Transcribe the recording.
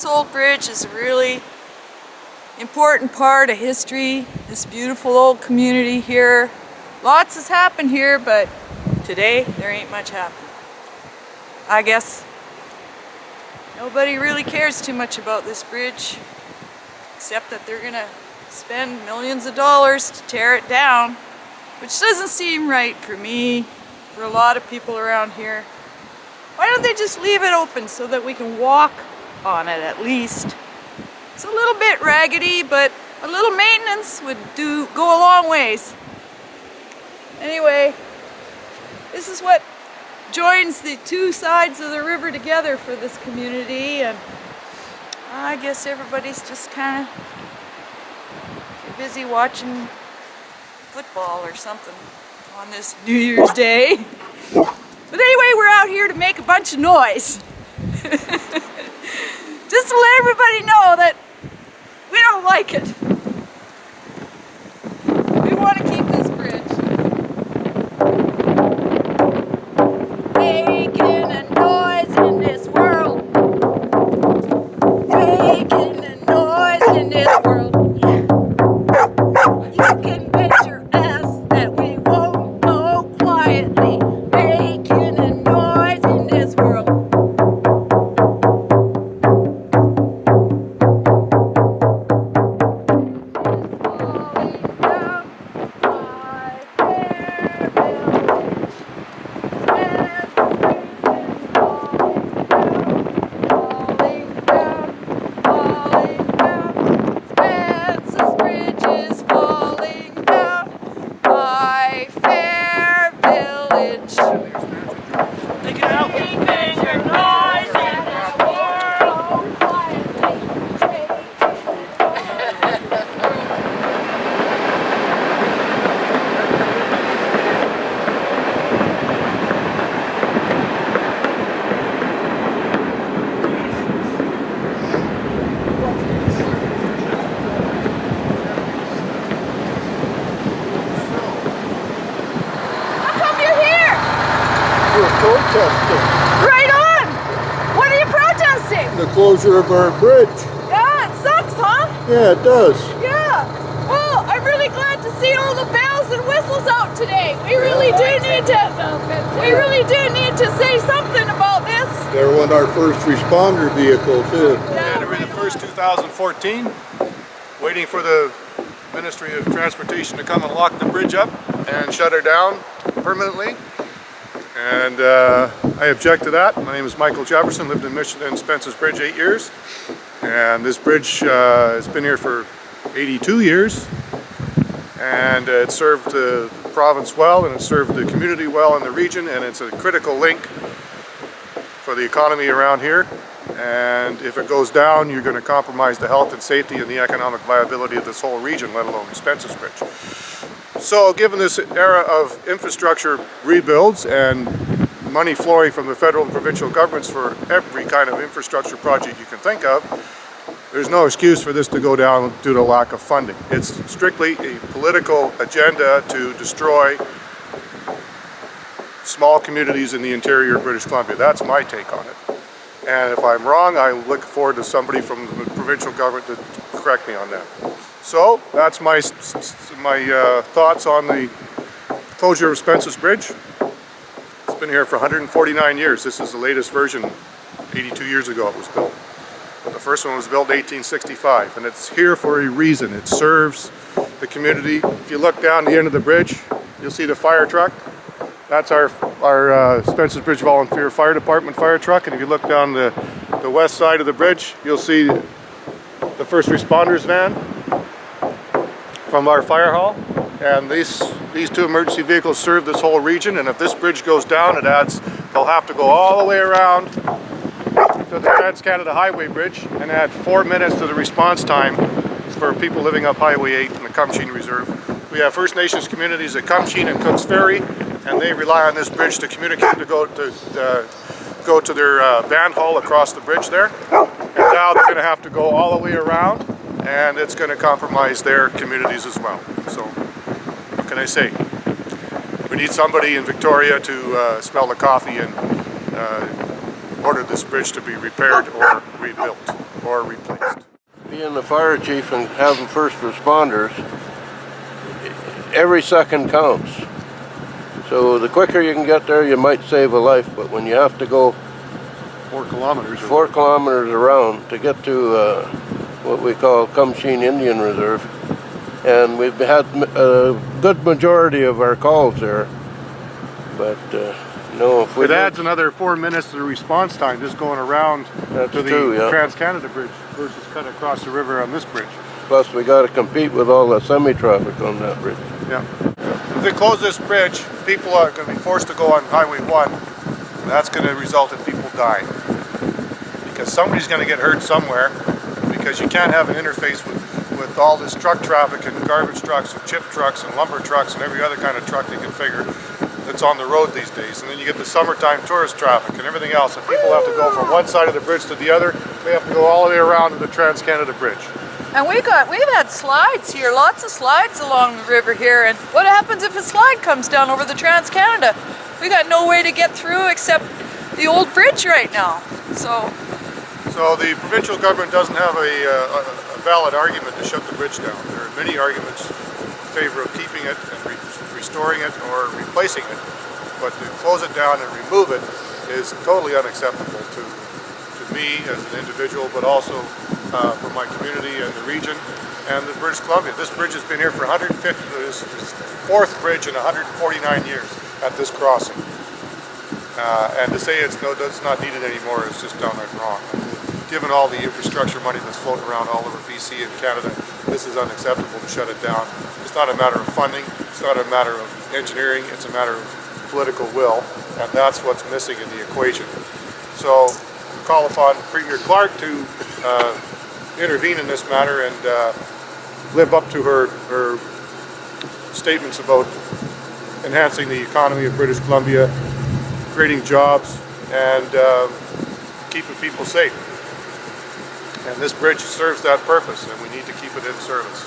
this old bridge is a really important part of history. This beautiful old community here. Lots has happened here, but today there ain't much happening. I guess nobody really cares too much about this bridge, except that they're gonna spend millions of dollars to tear it down, which doesn't seem right for me, for a lot of people around here. Why don't they just leave it open so that we can walk on it at least? It's a little bit raggedy, but a little maintenance would go a long ways. Anyway, this is what joins the two sides of the river together for this community, and I guess everybody's just kind of busy watching football or something on this New Year's Day. But anyway, we're out here to make a bunch of noise. Just to let everybody know that we don't like it. We want to keep this bridge. Making a noise in this world. Making a noise in this world. You can bet your ass that we won't go quietly. Making a noise in this world. Protesting. Right on! What are you protesting? The closure of our bridge. Yeah, it sucks, huh? Yeah, it does. Yeah. Well, I'm really glad to see all the bells and whistles out today. We really do need to say something about this. They're on our first responder vehicle too. January the 1st, 2014. Waiting for the Ministry of Transportation to come and lock the bridge up and shut her down permanently. And I object to that. My name is Michael Jefferson, lived in Old Spences Bridge 8 years. And this bridge has been here for 82 years. And it served the province well, and it served the community well in the region, and it's a critical link for the economy around here. And if it goes down, you're going to compromise the health and safety and the economic viability of this whole region, let alone the Spences Bridge. So given this era of infrastructure rebuilds and money flowing from the federal and provincial governments for every kind of infrastructure project you can think of, there's no excuse for this to go down due to lack of funding. It's strictly a political agenda to destroy small communities in the interior of British Columbia. That's my take on it. And if I'm wrong, I look forward to somebody from the provincial government to correct me on that. So that's my thoughts on the closure of Spences Bridge. It's been here for 149 years. This is the latest version. 82 years ago it was built. But the first one was built in 1865, and it's here for a reason. It serves the community. If you look down the end of the bridge, you'll see the fire truck. That's our Spences Bridge Volunteer Fire Department fire truck. And if you look down the west side of the bridge, you'll see the first responders van from our fire hall. And these two emergency vehicles serve this whole region. And if this bridge goes down, they'll have to go all the way around to the Trans-Canada Highway Bridge and add 4 minutes to the response time for people living up Highway 8 in the Cumsheen Reserve. We have First Nations communities at Cumsheen and Cooks Ferry, and they rely on this bridge to communicate, to go to their band hall across the bridge there. And now they're going to have to go all the way around, and it's going to compromise their communities as well. So, what can I say? We need somebody in Victoria to smell the coffee and order this bridge to be repaired or rebuilt. or replaced. Being the fire chief and having first responders, every second counts. So the quicker you can get there, you might save a life, but when you have to go 4 kilometers. 4 kilometers around to get to what we call Kumsheen Indian Reserve, and we've had a good majority of our calls there, but no, if we It adds another 4 minutes to the response time just going around to the Trans-Canada Bridge versus cutting across the river on this bridge. Plus we got to compete with all the semi-traffic on that bridge. Yeah. If they close this bridge, people are going to be forced to go on Highway 1, and that's going to result in people dying. Because somebody's going to get hurt somewhere, because you can't have an interface with all this truck traffic and garbage trucks and chip trucks and lumber trucks and every other kind of truck they can figure that's on the road these days. And then you get the summertime tourist traffic and everything else, and people have to go from one side of the bridge to the other. They have to go all the way around to the Trans-Canada Bridge. And we've had slides here, lots of slides along the river here, and what happens if a slide comes down over the Trans-Canada? We got no way to get through except the old bridge right now. So the provincial government doesn't have a valid argument to shut the bridge down. There are many arguments in favor of keeping it and restoring it or replacing it, but to close it down and remove it is totally unacceptable to me as an individual, but also for my community and the region and the British Columbia. This bridge has been here for 150, this is the 4th bridge in 149 years at this crossing. And to say it's not needed anymore is just downright wrong. Given all the infrastructure money that's floating around all over BC and Canada, this is unacceptable to shut it down. It's not a matter of funding, it's not a matter of engineering, it's a matter of political will, and that's what's missing in the equation. So call upon Premier Clark to intervene in this matter and live up to her statements about enhancing the economy of British Columbia, creating jobs, and keeping people safe. And this bridge serves that purpose, and we need to keep it in service.